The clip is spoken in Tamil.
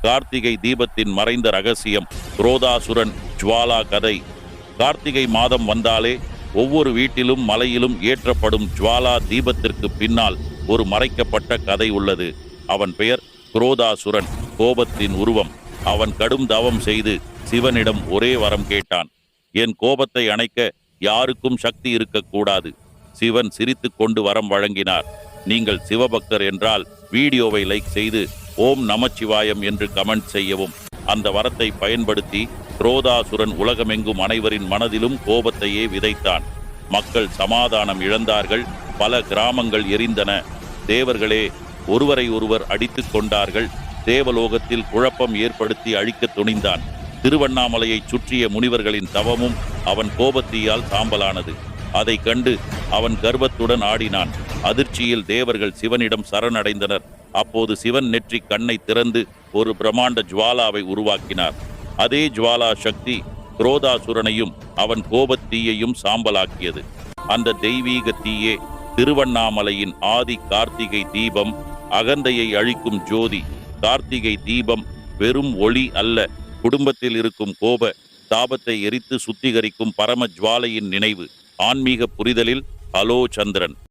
கார்த்திகை தீபத்தின் மறைந்த ரகசியம். குரோதாசுரன் ஜுவாலா கதை. கார்த்திகை மாதம் வந்தாலே ஒவ்வொரு வீட்டிலும் மலையிலும் ஏற்றப்படும் ஜுவாலா தீபத்திற்கு பின்னால் ஒரு மறைக்கப்பட்ட கதை உள்ளது. அவன் பெயர் குரோதாசுரன், கோபத்தின் உருவம். அவன் கடும் தவம் செய்து சிவனிடம் ஒரே வரம் கேட்டான். என் கோபத்தை அணைக்க யாருக்கும் சக்தி இருக்கக்கூடாது. சிவன் சிரித்து கொண்டு வரம் வழங்கினார். நீங்கள் சிவபக்தர் என்றால் வீடியோவை லைக் செய்து ஓம் நமச்சிவாயம் என்று கமெண்ட் செய்யவும். அந்த வரத்தை பயன்படுத்தி குரோதாசுரன் உலகமெங்கும் அனைவரின் மனதிலும் கோபத்தையே விதைத்தான். மக்கள் சமாதானம் இழந்தார்கள். பல கிராமங்கள் எரிந்தன. தேவர்களே ஒருவரை ஒருவர் அடித்து கொண்டார்கள். தேவலோகத்தில் குழப்பம் ஏற்படுத்தி அழிக்க துணிந்தான். திருவண்ணாமலையை சுற்றிய முனிவர்களின் தவமும் அவன் கோபத்தீயால் சாம்பலானது. அதை கண்டு அவன் கர்வத்துடன் ஆடினான். அதிர்ச்சியில் தேவர்கள் சிவனிடம் சரணடைந்தனர். அப்போது சிவன் நெற்றி கண்ணை திறந்து ஒரு பிரம்மாண்ட ஜுவாலாவை உருவாக்கினார். அதே ஜுவாலா சக்தி குரோதாசுரனையும் அவன் கோபத்தீயையும் சாம்பலாக்கியது. அந்த தெய்வீக தீயே திருவண்ணாமலையின் ஆதி கார்த்திகை தீபம், அகந்தையை அழிக்கும் ஜோதி. கார்த்திகை தீபம் வெறும் ஒளி அல்ல, குடும்பத்தில் இருக்கும் கோப தாபத்தை எரித்து சுத்திகரிக்கும் பரம ஜுவாலையின் நினைவு. ஆன்மீக புரிதலில் ஹலோ சந்திரன்.